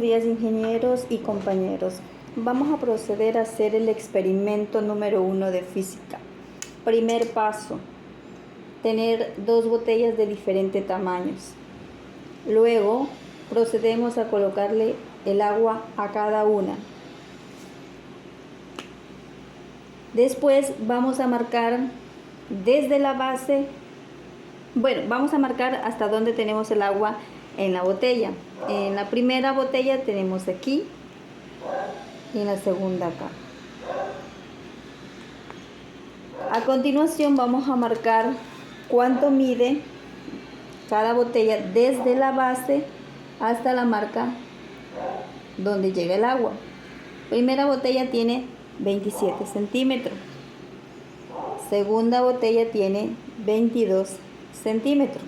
días, ingenieros y compañeros. Vamos a proceder a hacer el experimento número 1 de física. Primer paso, tener dos botellas de diferentes tamaños. Luego procedemos a colocarle el agua a cada una. Después vamos a marcar desde la base, vamos a marcar hasta donde tenemos el agua en la botella. En la primera botella tenemos aquí y en la segunda acá. A continuación vamos a marcar cuánto mide cada botella desde la base hasta la marca donde llega el agua. Primera botella tiene 27 centímetros. Segunda botella tiene 22 centímetros.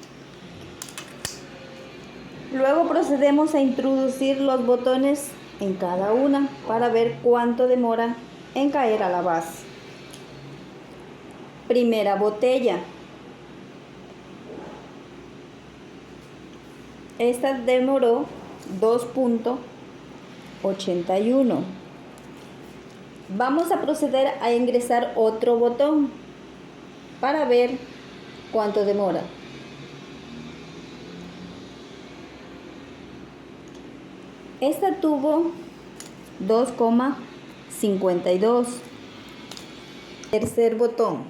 Luego procedemos a introducir los botones en cada una para ver cuánto demora en caer a la base. Primera botella. Esta demoró 2.81. Vamos a proceder a ingresar otro botón para ver cuánto demora. Esta tuvo 2.52. Tercer botón.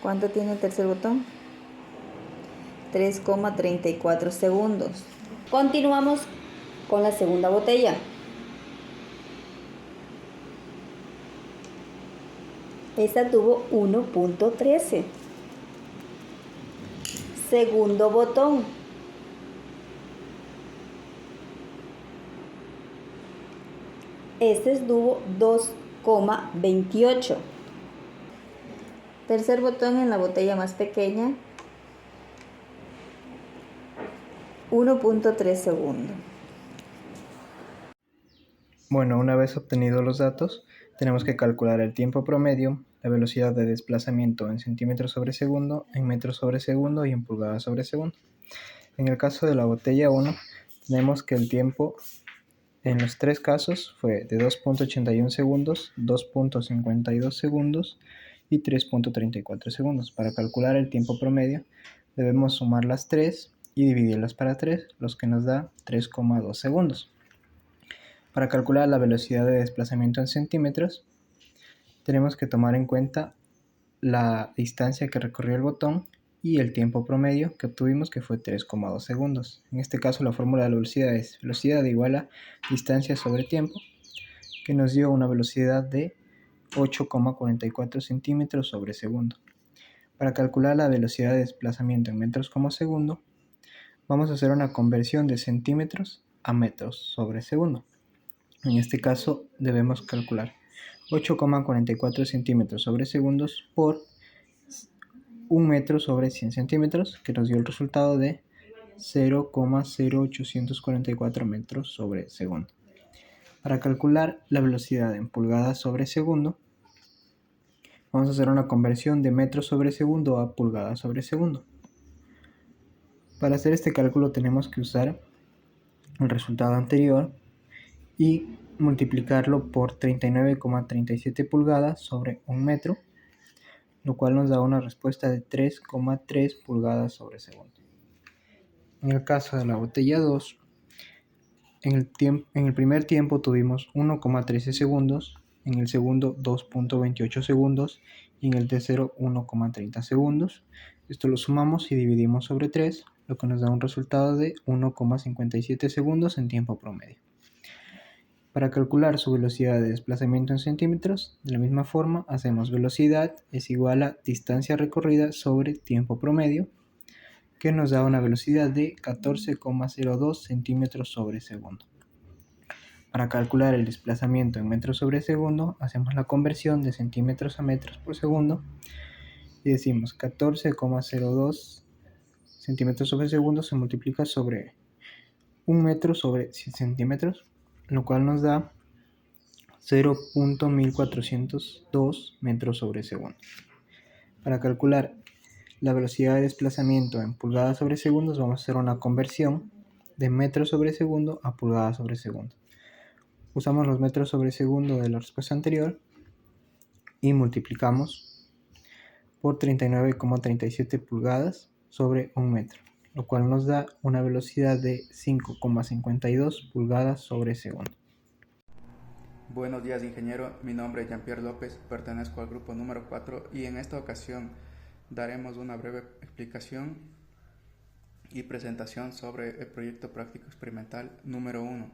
¿Cuánto tiene el tercer botón? 3.34 segundos. Continuamos con la segunda botella. Esta tuvo 1.13. Segundo botón. Este tuvo 2.28. Tercer botón en la botella más pequeña. 1.3 segundos. Bueno, una vez obtenidos los datos, tenemos que calcular el tiempo promedio, la velocidad de desplazamiento en centímetros sobre segundo, en metros sobre segundo y en pulgadas sobre segundo. En el caso de la botella 1, tenemos que el tiempo en los tres casos fue de 2.81 segundos, 2.52 segundos y 3.34 segundos. Para calcular el tiempo promedio, debemos sumar las 3 y dividirlas para 3, lo que nos da 3,2 segundos. Para calcular la velocidad de desplazamiento en centímetros, tenemos que tomar en cuenta la distancia que recorrió el botón y el tiempo promedio que obtuvimos, que fue 3,2 segundos. En este caso la fórmula de la velocidad es velocidad igual a distancia sobre tiempo, que nos dio una velocidad de 8,44 centímetros sobre segundo. Para calcular la velocidad de desplazamiento en metros como segundo, vamos a hacer una conversión de centímetros a metros sobre segundo. En este caso debemos calcular 8,44 centímetros sobre segundos por 1 metro sobre 100 centímetros, que nos dio el resultado de 0,0844 metros sobre segundo. Para calcular la velocidad en pulgadas sobre segundo, vamos a hacer una conversión de metros sobre segundo a pulgadas sobre segundo. Para hacer este cálculo tenemos que usar el resultado anterior y multiplicarlo por 39,37 pulgadas sobre 1 metro, lo cual nos da una respuesta de 3,3 pulgadas sobre segundo. En el caso de la botella 2, en el primer tiempo tuvimos 1,13 segundos, en el segundo 2.28 segundos y en el tercero 1,30 segundos. Esto lo sumamos y dividimos sobre 3, lo que nos da un resultado de 1,57 segundos en tiempo promedio. Para calcular su velocidad de desplazamiento en centímetros, de la misma forma hacemos velocidad es igual a distancia recorrida sobre tiempo promedio, que nos da una velocidad de 14,02 centímetros sobre segundo. Para calcular el desplazamiento en metros sobre segundo, hacemos la conversión de centímetros a metros por segundo y decimos 14,02 centímetros sobre segundo se multiplica sobre 1 metro sobre 100 centímetros, lo cual nos da 0.1402 metros sobre segundo. Para calcular la velocidad de desplazamiento en pulgadas sobre segundos, vamos a hacer una conversión de metros sobre segundo a pulgadas sobre segundo. Usamos los metros sobre segundo de la respuesta anterior y multiplicamos por 39,37 pulgadas sobre un metro, lo cual nos da una velocidad de 5,52 pulgadas sobre segundo. Buenos días, ingeniero. Mi nombre es Jean-Pierre López, pertenezco al grupo número 4 y en esta ocasión daremos una breve explicación y presentación sobre el proyecto práctico experimental número 1.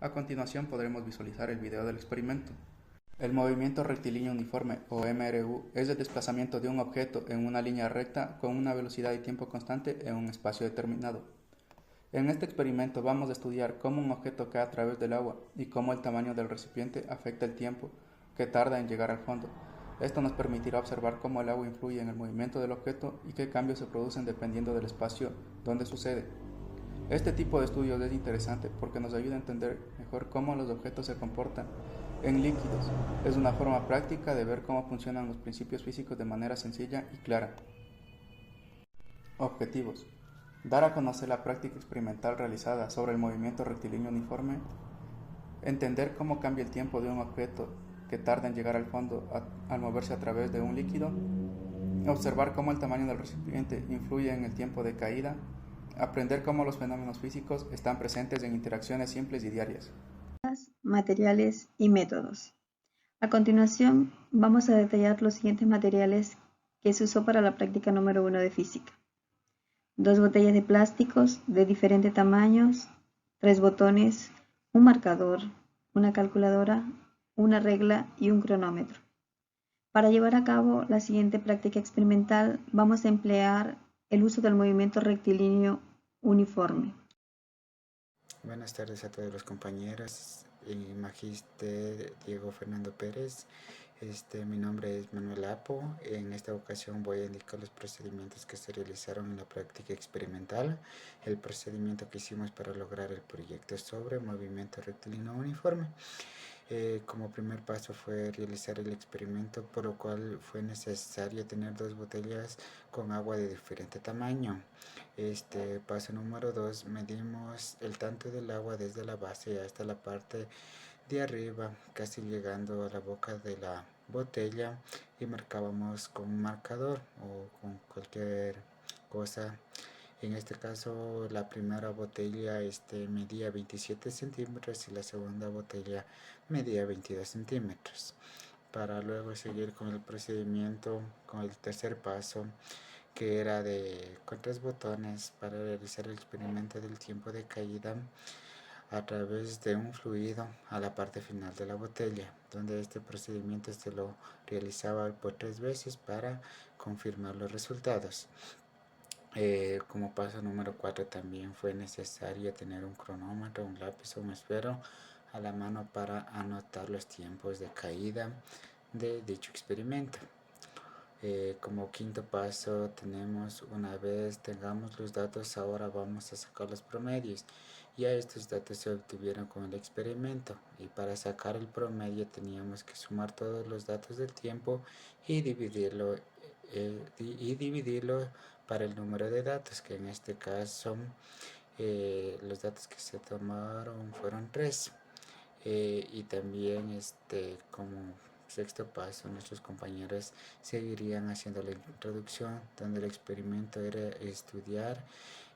A continuación podremos visualizar el video del experimento. El movimiento rectilíneo uniforme, o MRU, es el desplazamiento de un objeto en una línea recta con una velocidad y tiempo constante en un espacio determinado. En este experimento vamos a estudiar cómo un objeto cae a través del agua y cómo el tamaño del recipiente afecta el tiempo que tarda en llegar al fondo. Esto nos permitirá observar cómo el agua influye en el movimiento del objeto y qué cambios se producen dependiendo del espacio donde sucede. Este tipo de estudios es interesante porque nos ayuda a entender mejor cómo los objetos se comportan en líquidos. Es una forma práctica de ver cómo funcionan los principios físicos de manera sencilla y clara. Objetivos: dar a conocer la práctica experimental realizada sobre el movimiento rectilíneo uniforme, entender cómo cambia el tiempo de un objeto que tarda en llegar al fondo al moverse a través de un líquido, observar cómo el tamaño del recipiente influye en el tiempo de caída, aprender cómo los fenómenos físicos están presentes en interacciones simples y diarias. Materiales y métodos. A continuación, vamos a detallar los siguientes materiales que se usó para la práctica número 1 de física. 2 botellas de plásticos de diferentes tamaños, 3 botones, un marcador, una calculadora, una regla y un cronómetro. Para llevar a cabo la siguiente práctica experimental, vamos a emplear el uso del movimiento rectilíneo uniforme. Buenas tardes a todos los compañeros y magíster Diego Fernando Pérez. Mi nombre es Manuel Apo. En esta ocasión voy a indicar los procedimientos que se realizaron en la práctica experimental. El procedimiento que hicimos para lograr el proyecto sobre movimiento rectilíneo uniforme. Como primer paso fue realizar el experimento, por lo cual fue necesario tener 2 botellas con agua de diferente tamaño. Paso número 2, medimos el tanto del agua desde la base hasta la parte de arriba, casi llegando a la boca de la botella, y marcábamos con un marcador o con cualquier cosa. En este caso, la primera botella medía 27 centímetros y la segunda botella medía 22 centímetros. Para luego seguir con el procedimiento, con el tercer paso, que era con 3 botones para realizar el experimento del tiempo de caída a través de un fluido a la parte final de la botella, donde este procedimiento se lo realizaba por 3 veces para confirmar los resultados. Como paso número 4 también fue necesario tener un cronómetro, un lápiz o un esfero a la mano para anotar los tiempos de caída de dicho experimento. Como quinto paso tenemos, una vez tengamos los datos, ahora vamos a sacar los promedios. Ya estos datos se obtuvieron con el experimento, y para sacar el promedio teníamos que sumar todos los datos del tiempo y dividirlo para el número de datos, que en este caso los datos que se tomaron fueron 3. Y también como sexto paso, nuestros compañeros seguirían haciendo la introducción, donde el experimento era estudiar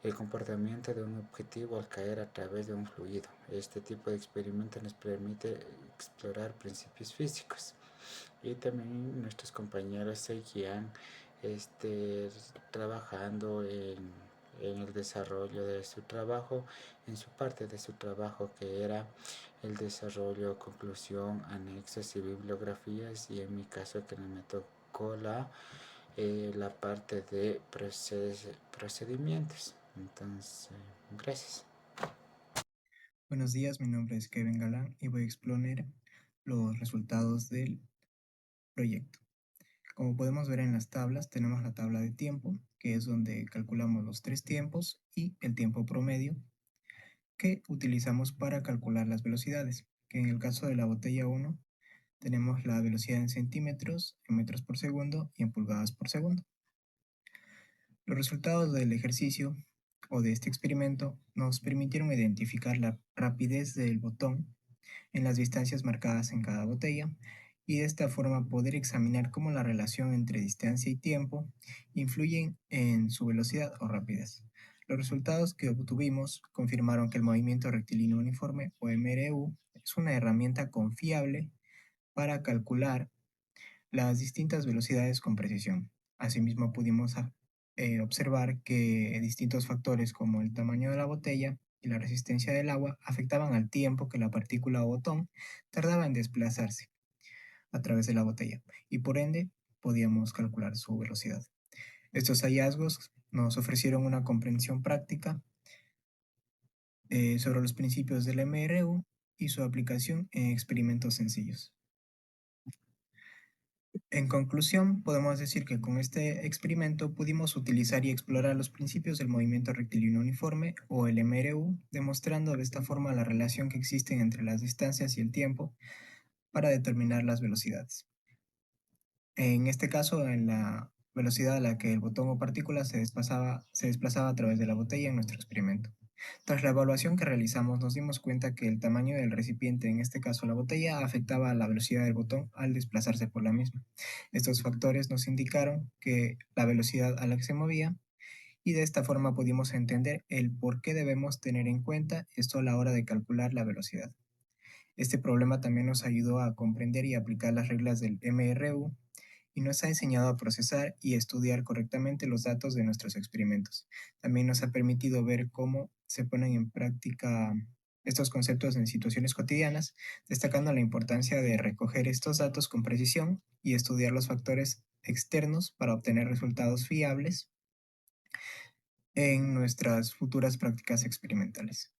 el comportamiento de un objetivo al caer a través de un fluido. Este tipo de experimento nos permite explorar principios físicos, y también nuestros compañeros seguían trabajando en el desarrollo de su trabajo, en su parte de su trabajo, que era el desarrollo, conclusión, anexos y bibliografías, y en mi caso que me tocó la parte de procedimientos. Entonces, gracias. Buenos días, mi nombre es Kevin Galán y voy a exponer los resultados del proyecto. Como podemos ver en las tablas, tenemos la tabla de tiempo, que es donde calculamos los 3 tiempos, y el tiempo promedio, que utilizamos para calcular las velocidades, que en el caso de la botella 1 tenemos la velocidad en centímetros, en metros por segundo y en pulgadas por segundo. Los resultados del ejercicio o de este experimento nos permitieron identificar la rapidez del botón en las distancias marcadas en cada botella y de esta forma poder examinar cómo la relación entre distancia y tiempo influyen en su velocidad o rapidez. Los resultados que obtuvimos confirmaron que el movimiento rectilíneo uniforme o MRU es una herramienta confiable para calcular las distintas velocidades con precisión. Asimismo, pudimos observar que distintos factores como el tamaño de la botella y la resistencia del agua afectaban al tiempo que la partícula o botón tardaba en desplazarse a través de la botella y por ende podíamos calcular su velocidad. Estos hallazgos nos ofrecieron una comprensión práctica sobre los principios del MRU y su aplicación en experimentos sencillos. En conclusión, podemos decir que con este experimento pudimos utilizar y explorar los principios del movimiento rectilíneo uniforme o el MRU, demostrando de esta forma la relación que existe entre las distancias y el tiempo para determinar las velocidades. En este caso, en la velocidad a la que el botón o partícula se desplazaba a través de la botella en nuestro experimento. Tras la evaluación que realizamos, nos dimos cuenta que el tamaño del recipiente, en este caso la botella, afectaba a la velocidad del botón al desplazarse por la misma. Estos factores nos indicaron que la velocidad a la que se movía y de esta forma pudimos entender el por qué debemos tener en cuenta esto a la hora de calcular la velocidad. Este problema también nos ayudó a comprender y aplicar las reglas del MRU y nos ha enseñado a procesar y estudiar correctamente los datos de nuestros experimentos. También nos ha permitido ver cómo se ponen en práctica estos conceptos en situaciones cotidianas, destacando la importancia de recoger estos datos con precisión y estudiar los factores externos para obtener resultados fiables en nuestras futuras prácticas experimentales.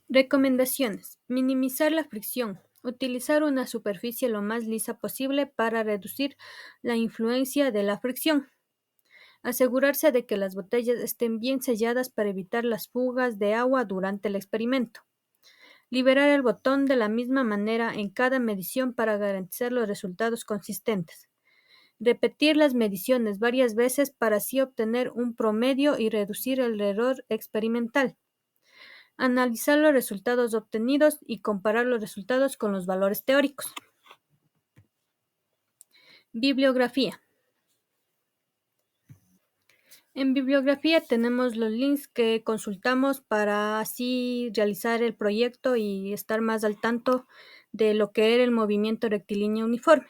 Recomendaciones. Minimizar la fricción. Utilizar una superficie lo más lisa posible para reducir la influencia de la fricción. Asegurarse de que las botellas estén bien selladas para evitar las fugas de agua durante el experimento. Liberar el botón de la misma manera en cada medición para garantizar los resultados consistentes. Repetir las mediciones varias veces para así obtener un promedio y reducir el error experimental. Analizar los resultados obtenidos y comparar los resultados con los valores teóricos. Bibliografía. En bibliografía tenemos los links que consultamos para así realizar el proyecto y estar más al tanto de lo que era el movimiento rectilíneo uniforme.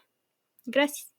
Gracias.